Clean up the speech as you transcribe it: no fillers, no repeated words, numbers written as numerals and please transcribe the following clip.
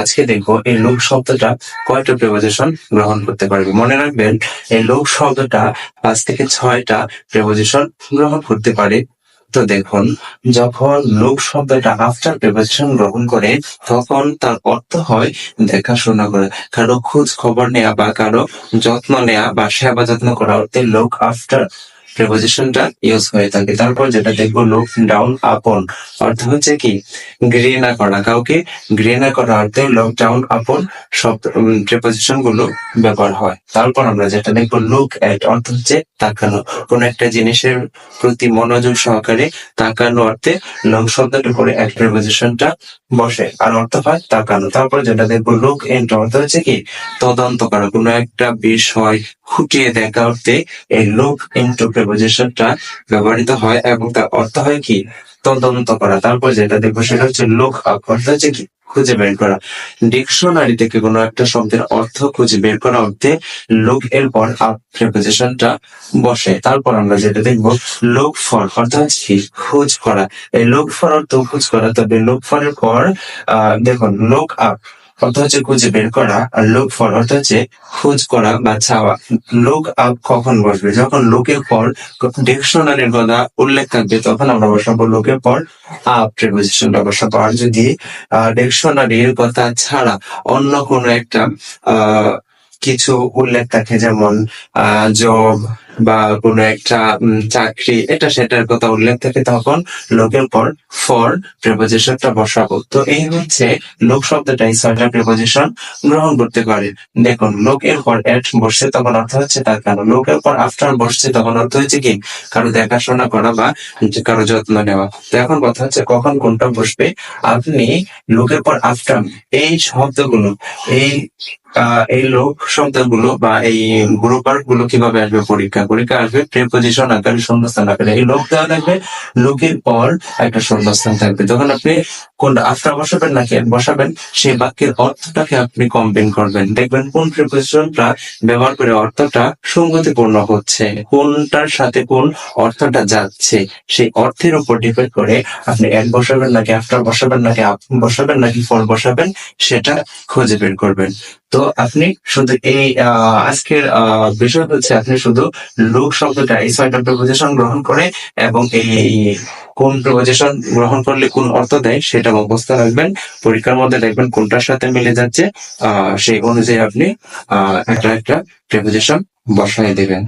আজকে দেখবো এই লোক শব্দটা কয়টা প্রেপোজিশন গ্রহণ করতে পারবে। মনে রাখবেন এই লোক শব্দটা 5 থেকে 6টা প্রেপোজিশন গ্রহণ করতে পারে। তো দেখুন, যখন লোক শব্দটা আফটার প্রেপোজিশন গ্রহণ করে তখন তার অর্থ হয় দেখাশোনা করা, কারো খোঁজ খবর নেওয়া বা কারো যত্ন নেওয়া বা সেবা যত্ন করা অর্থে লোক আফটার প্রেপোজিশনটা ইউজ হয়ে থাকে। তারপর যেটা দেখবো লোক ডাউন আপন অর্থ হচ্ছে কি ঘৃণা করা, কাউকে ঘৃণা করা অর্থে লোক ডাউন আপন শব্দ প্রেপোজিশন গুলো ব্যবহার হয়। তারপর আমরা যেটা দেখবো লুক এট অর্থ হচ্ছে তাকানো, কোন একটা জিনিসের প্রতি মনোযোগ সহকারে তাকানো অর্থে লোক শব্দটা করে এক প্রেপোজিশনটা বসে আর অর্থ হয় তাকানো। তারপর যেটা দেখবো লুক ইনটু অর্থ হচ্ছে কি তদন্ত করা, কোনো একটা বিষয় খুঁটিয়ে দেখা অর্থে এই লুক ইনটু প্রেপোজিশনটা ব্যবহৃত হয় এবং তার অর্থ হয় কি তদন্ত করা। তারপর যেটা দেখবো সেটা হচ্ছে লুক আপ অর্থ হচ্ছে কি খুঁজে বের করা, ডিকশনারি থেকে কোনো একটা শব্দের অর্থ খুঁজে বের করা অর্থে লুক এর পর আপ প্রেপোজিশনটা বসে। তারপর আমরা যেটা দেখবো লুক ফর অর্থ হচ্ছে কি খোঁজ করা, এই লুক ফর অর্থ খোঁজ করা, তবে লুক ফর এর পর দেখুন লুক আপ অর্থ হচ্ছে খুঁজে বের করা আর লুক ফর অর্থ হচ্ছে খোঁজ করা বা চাওয়া। লুক আপ কখন বসবে? যখন লুকের পর ডিকশনারির কথা উল্লেখ থাকবে তখন আমরা বসাবো লুকের পর আপ প্রিপোজিশনটা বসাবো। আর যদি ডিকশনারির কথা ছাড়া অন্য কোনো একটা আহ কিছু উল্লেখ থাকে, যেমন জব বা কোনো একটা চাকরি, এটা সেটার কথা উল্লেখ থাকে, তখন লোকের পর ফর প্রিপোজিশনটা বসাবো। তো এই হচ্ছে লোক শব্দটাই 6টা প্রিপোজিশন গ্রহণ করতে পারে। দেখুন, লোকের পর এট বসছে তখন অর্থ হচ্ছে তাকানো, লোকের পর আফটার বসছে তখন অর্থ হচ্ছে কি কারো দেখাশোনা করা বা কারো যত্ন নেওয়া। তো এখন কথা হচ্ছে কখন কোনটা বসবে। আপনি লোকের পর আফটার এই শব্দগুলো, এই লোক শব্দগুলো বা এই গ্রুপার গুলো কিভাবে আসবে পরীক্ষা আসবে প্রিপোজিশন আকারে শূন্যস্থান আকারে। এই লোক দেওয়া থাকবে, লোকের পর একটা শূন্যস্থান থাকবে, তখন আপনি কোনটা আফটার বসাবেন নাকি বসাবেন সেই বাক্যের অর্থটাকে আপনি কম্পেন করবেন, দেখবেন কোন প্রিপোজিশনটা ব্যবহার করে অর্থটা সঙ্গতিপূর্ণ হচ্ছে, কোনটার সাথে কোন অর্থটা যাচ্ছে, সেই অর্থের উপর ডিপেন্ড করে আপনি এড বসাবেন নাকি আফটার বসাবেন নাকি আপ বসাবেন নাকি ফর বসাবেন সেটা খুঁজে বের করবেন। তো আপনি শুধু এই আজকের বিষয় হচ্ছে আপনি শুধু লোক শব্দটা এই 6টা প্রিপোজিশন গ্রহণ করে এবং এই কোন প্রিপোজিশন গ্রহণ করলে কোন অর্থ দেয় সেটা মুখস্থ রাখবেন। পরীক্ষার মধ্যে দেখবেন কোনটার সাথে মিলে যাচ্ছে, সেই অনুযায়ী আপনি একটা একটা প্রিপোজিশন বসায় দিবেন।